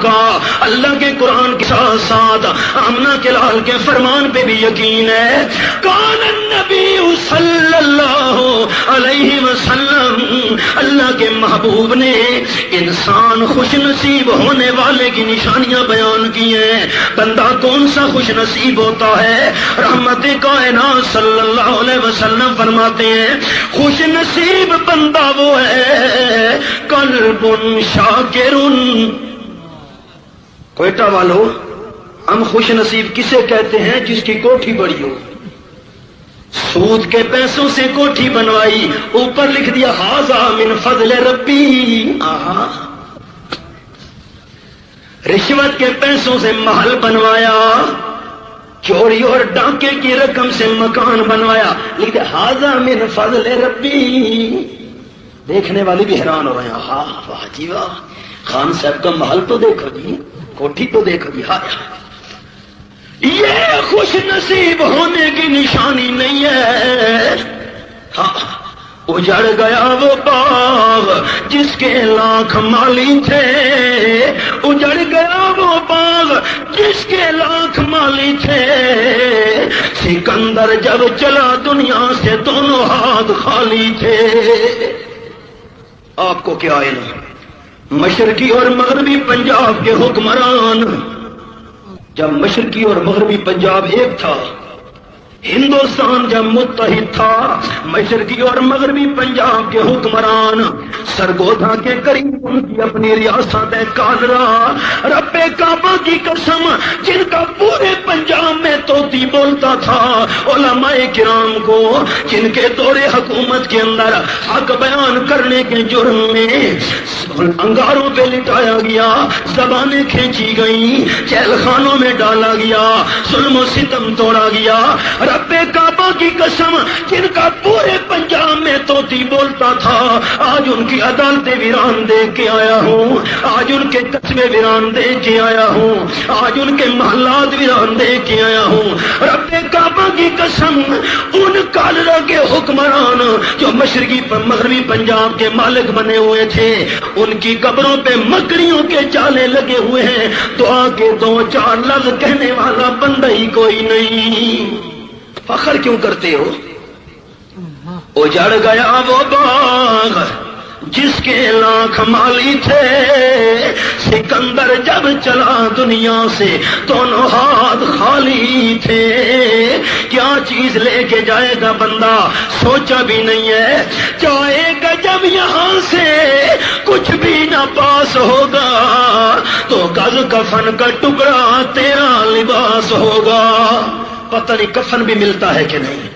کا اللہ کے قرآن کے ساتھ ساتھ آمنہ کے لال کے فرمان پہ بھی یقین ہے. کان النبی صلی اللہ علیہ وسلم، اللہ کے محبوب نے انسان خوش نصیب ہونے والے کی نشانیاں بیان کی ہیں. بندہ کون سا خوش نصیب ہوتا ہے؟ رحمت کائنات صلی اللہ علیہ وسلم فرماتے ہیں خوش نصیب بندہ وہ ہے قلب شاکر. کوئٹہ والو، ہم خوش نصیب کسے کہتے ہیں؟ جس کی کوٹھی بڑی ہو، سود کے پیسوں سے کوٹھی بنوائی، اوپر لکھ دیا ھذا من فضل ربی. آہا، رشوت کے پیسوں سے محل بنوایا، چوری اور ڈاکے کی رقم سے مکان بنوایا، لکھ دیا ھذا من فضل ربی. دیکھنے والے بھی حیران ہو رہے ہیں، ہاں واہ جی واہ، خان صاحب کا محل تو دیکھو جی، کوٹھی تو دیکھو جی. ہاں، یہ خوش نصیب ہونے کی نشانی نہیں ہے. ہاں، اجڑ گیا وہ باغ جس کے لاکھ مالی تھے، اجڑ گیا وہ باغ جس کے لاکھ مالی تھے. سکندر جب چلا دنیا سے دونوں ہاتھ خالی تھے. آپ کو کیا علم؟ مشرقی اور مغربی پنجاب کے حکمران، جب مشرقی اور مغربی پنجاب ایک تھا، ہندوستان جب متحد تھا، مشرقی اور مغربی پنجاب کے حکمران سرگودا کے قریب ان کی اپنی ریاست ہے کالرا. رب کعبہ کی قسم، جن کا پورے پنجاب میں طوطی بولتا تھا، علماء کرام کو جن کے دور حکومت کے اندر حق بیان کرنے کے جرم میں انگاروں پہ لٹایا گیا، زبانیں کھینچی گئیں، جیل خانوں میں ڈالا گیا، ظلم و ستم توڑا گیا. رب کعبہ کی قسم، جن کا پورے پنجاب میں طوطی بولتا تھا، آج ان کی عدالتیں ویران دیکھ کے آیا ہوں، آج ان کے قصبے ویران دیکھ کے آیا ہوں، آج ان کے محلات ویران دیکھ کے آیا ہوں. رب کعبہ کی قسم، ان کالرا کے حکمران جو مشرقی مغربی پنجاب کے مالک بنے ہوئے تھے، ان کی قبروں پہ مکڑیوں کے جالے لگے ہوئے ہیں. دعا کے دو چار لفظ کہنے والا بندہ ہی کوئی نہیں. فخر کیوں کرتے ہو؟ اجڑ گیا وہ باغ جس کے لاکھ مالی تھے، سکندر جب چلا دنیا سے دونوں ہاتھ خالی تھے. کیا چیز لے کے جائے گا بندہ سوچا بھی نہیں ہے. جائے گا جب یہاں سے کچھ بھی نہ پاس ہوگا تو گز کفن کا ٹکڑا تیرا لباس ہوگا. پتہ نہیں کفن بھی ملتا ہے کہ نہیں.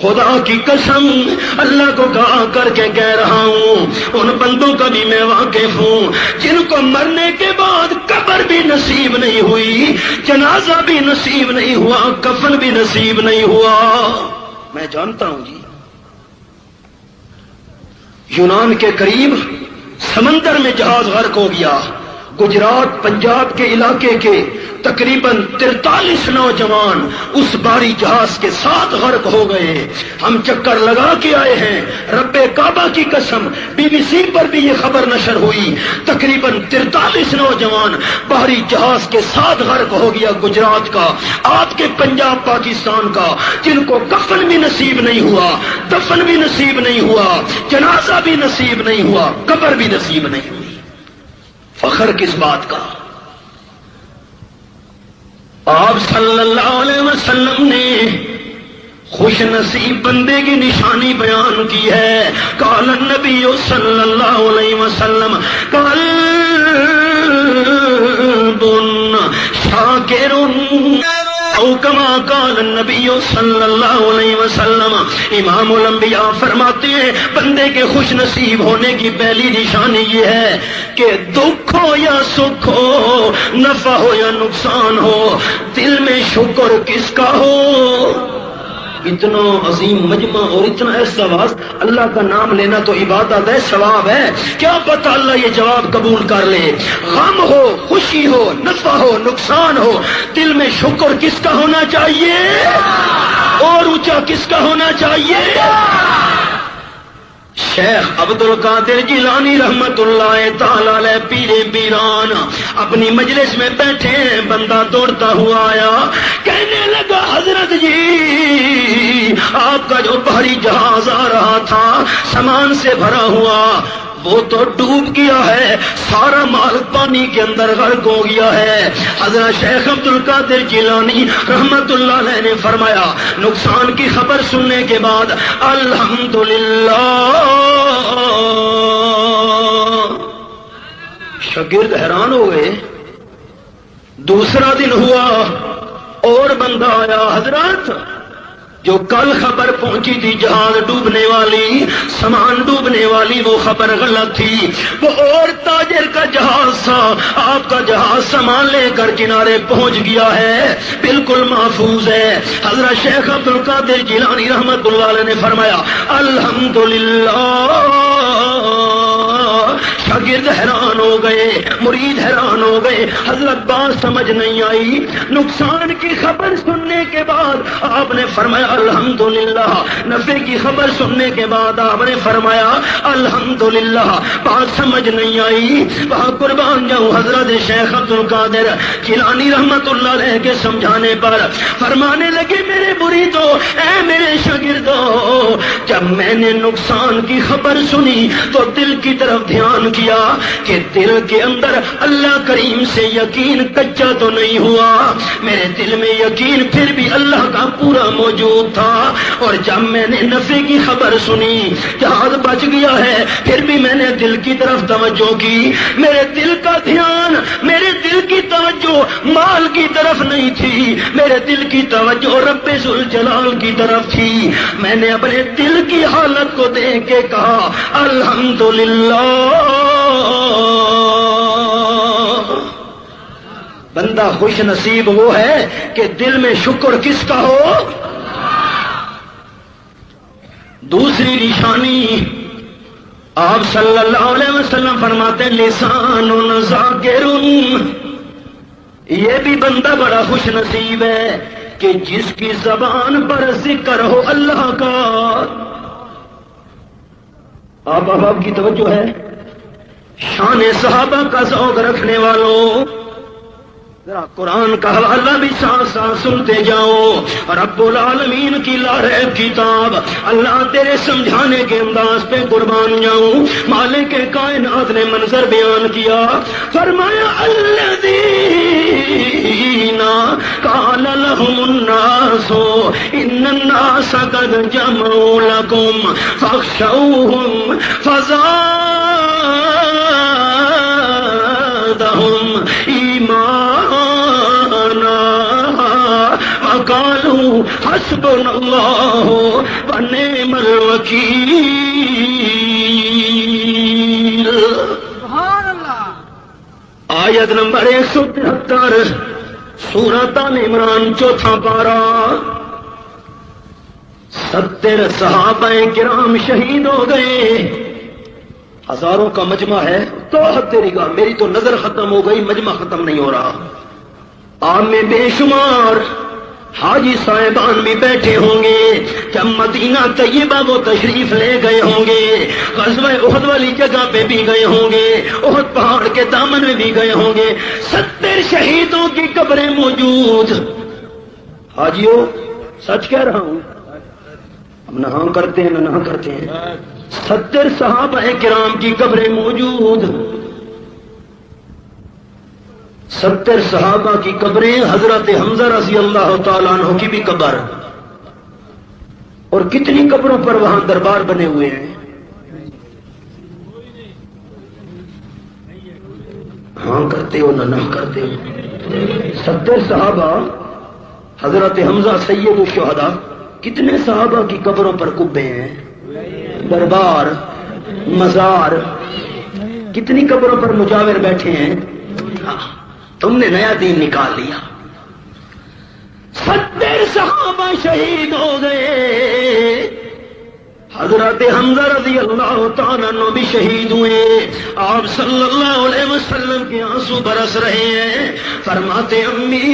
خدا کی قسم، اللہ کو گواہ کر کے کہہ رہا ہوں، ان بندوں کا بھی میں واقف ہوں جن کو مرنے کے بعد قبر بھی نصیب نہیں ہوئی، جنازہ بھی نصیب نہیں ہوا، کفن بھی نصیب نہیں ہوا. میں جانتا ہوں جی، یونان کے قریب سمندر میں جہاز غرق ہو گیا. گجرات پنجاب کے علاقے کے تقریباً 43 نوجوان اس بھاری جہاز کے ساتھ غرق ہو گئے. ہم چکر لگا کے آئے ہیں، رب کعبہ کی قسم بی بی سی پر بھی یہ خبر نشر ہوئی، تقریباً 43 نوجوان بھاری جہاز کے ساتھ غرق ہو گیا. گجرات کا، آپ کے پنجاب پاکستان کا، جن کو کفن بھی نصیب نہیں ہوا، دفن بھی نصیب نہیں ہوا، جنازہ بھی نصیب نہیں ہوا، قبر بھی نصیب نہیں ہوئی. فخر کس بات کا؟ آپ صلی اللہ علیہ وسلم نے خوش نصیب بندے کی نشانی بیان کی ہے. قال النبی صلی اللہ علیہ وسلم قلب شاکر او کما قال النبی صلی اللہ علیہ وسلم. امام الانبیاء فرماتے ہیں بندے کے خوش نصیب ہونے کی پہلی نشانی یہ ہے کہ دکھ ہو یا سکھ ہو، نفع ہو یا نقصان ہو، دل میں شکر کس کا ہو. اتنا عظیم مجمع اور اتنا ایسا واس، اللہ کا نام لینا تو عبادت ہے، ثواب ہے. کیا پتہ اللہ یہ جواب قبول کر لے. غم ہو، خوشی ہو، نفع ہو، نقصان ہو، دل میں شکر کس کا ہونا چاہیے اور اونچا کس کا ہونا چاہیے؟ شیخ عبد القادر جیلانی رحمت اللہ تعالی علیہ پیرے پیران اپنی مجلس میں بیٹھے ہیں، بندہ دوڑتا ہوا آیا، کہنے لگا حضرت جی آپ کا جو بحری جہاز آ رہا تھا سامان سے بھرا ہوا وہ تو ڈوب گیا ہے، سارا مال پانی کے اندر غرق ہو گیا ہے۔ حضرت شیخ عبد القادر جیلانی رحمت اللہ علیہ نے فرمایا نقصان کی خبر سننے کے بعد الحمدللہ۔ شاگرد حیران ہو گئے۔ دوسرا دن ہوا اور بندہ آیا، حضرت جو کل خبر پہنچی تھی جہاز ڈوبنے والی، سامان ڈوبنے والی، وہ خبر غلط تھی، وہ اور تاجر کا جہاز تھا، آپ کا جہاز سامان لے کر کنارے پہنچ گیا ہے، بالکل محفوظ ہے۔ حضرت شیخ عبد القادر جیلانی رحمت اللہ علیہ نے فرمایا الحمدللہ۔ شاگرد حیران ہو گئے، مرید حیران ہو گئے، حضرت بات سمجھ نہیں آئی۔ نقصان کی خبر سننے کے بعد آپ نے فرمایا الحمدللہ، نفع کی خبر سننے کے بعد آپ نے فرمایا الحمدللہ، بات سمجھ نہیں آئی۔ وہاں قربان جاؤں حضرت شیخ عبد القادر جیلانی رحمت اللہ علیہ کے سمجھانے پر فرمانے لگے میرے مریدو، اے میرے شاگردو، جب میں نے نقصان کی خبر سنی تو دل کی طرف دھیان کیا کہ دل کے اندر اللہ کریم سے یقین کچا تو نہیں ہوا، میرے دل میں یقین پھر بھی اللہ کا پورا موجود تھا۔ اور جب میں نے نفع کی خبر سنی جہاز بچ گیا ہے، پھر بھی میں نے دل کی طرف توجہ کی، میرے دل کا دھیان، میرے دل کی توجہ مال کی طرف نہیں تھی، میرے دل کی توجہ رب ذوالجلال کی طرف تھی۔ میں نے اپنے دل کی حالت کو دیکھ کے کہا الحمدللہ۔ بندہ خوش نصیب وہ ہے کہ دل میں شکر کس کا ہو۔ دوسری نشانی آپ صلی اللہ علیہ وسلم فرماتے لسان ذاکر، یہ بھی بندہ بڑا خوش نصیب ہے کہ جس کی زبان پر ذکر ہو اللہ کا۔ آپ کی توجہ ہے، شان صحابہ کا ذوق رکھنے والوں ذرا قرآن کا حوالہ بھی ساتھ ساتھ سنتے جاؤ۔ رب العالمین کی لاریب کتاب، اللہ تیرے سمجھانے کے انداز پہ قربان جاؤں۔ مالک کائنات نے منظر بیان کیا، فرمایا الذین قال لهم الناس ان الناس قد جمعوا لكم فاخشوهم فزادهم ایمانا وقالوا حسبنا اللہ ونعم الوکیل۔ سبحان اللہ۔ آیت نمبر 173 سورۃ آل عمران، چوتھا پارہ۔ 70 صحابہ کرام شہید ہو گئے، ہزاروں کا مجمع ہے تو تیری گاہ، میری تو نظر ختم ہو گئی، مجمع ختم نہیں ہو رہا۔ آپ میں بے شمار حاجی صاحبان بھی بیٹھے ہوں گے، جب مدینہ طیبہ وہ تشریف لے گئے ہوں گے، غزوہ احد والی جگہ پہ بھی گئے ہوں گے، احد پہاڑ کے دامن میں بھی گئے ہوں گے، 70 شہیدوں کی قبریں موجود۔ حاجیوں سچ کہہ رہا ہوں، ہم نہ ہاں کرتے ہیں نہ کرتے ہیں، 70 صحابہ کرام کی قبریں موجود، 70 صحابہ کی قبریں، حضرت حمزہ رضی اللہ تعالیٰ عنہ کی بھی قبر، اور کتنی قبروں پر وہاں دربار بنے ہوئے ہیں۔ ہاں کرتے ہو نہ کرتے ہو، 70 صحابہ، حضرت حمزہ سید الشہداء، کتنے صحابہ کی قبروں پر قبے ہیں، دربار، مزار، کتنی قبروں پر مجاور بیٹھے ہیں۔ تم نے نیا دین نکال لیا۔ 70 صحابہ شہید ہو گئے، حضرت حمزہ رضی اللہ تعالیٰ عنہ بھی شہید ہوئے۔ آپ صلی اللہ علیہ وسلم کے آنسو برس رہے ہیں، فرماتے امی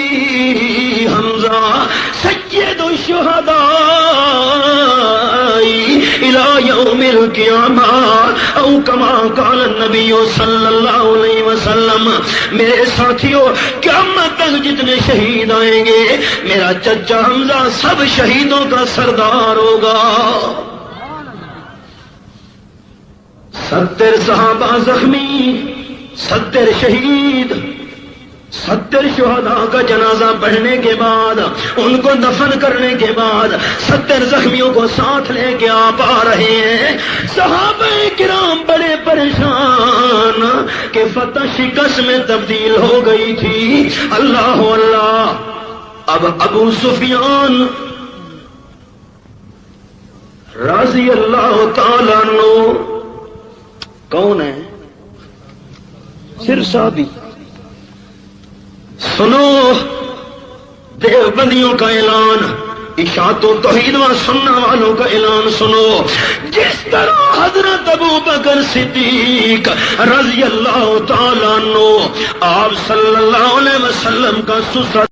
حمزہ سید الشہداء الہ یوم القیامہ او کما قال النبی صلی اللہ علیہ وسلم. میرے ساتھیوں قیامت تک جتنے شہید آئیں گے میرا چچا حمزہ سب شہیدوں کا سردار ہوگا. 70 صحابہ زخمی، 70 شہید، 70 شہداء کا جنازہ پڑھنے کے بعد ان کو دفن کرنے کے بعد 70 زخمیوں کو ساتھ لے کے آپ آ رہے ہیں. صحابہ کرام بڑے پریشان کہ فتح شکست میں تبدیل ہو گئی تھی. اللہ اللہ. اب ابو سفیان رضی اللہ تعالیٰ عنہ کون ہے؟ صرف صحابی. سنو دیوبندیوں کا اعلان، اشاعت و توحید و سننا والوں کا اعلان سنو. جس طرح حضرت ابو بکر صدیق رضی اللہ تعالیٰ عنہ آپ صلی اللہ علیہ وسلم کا سسر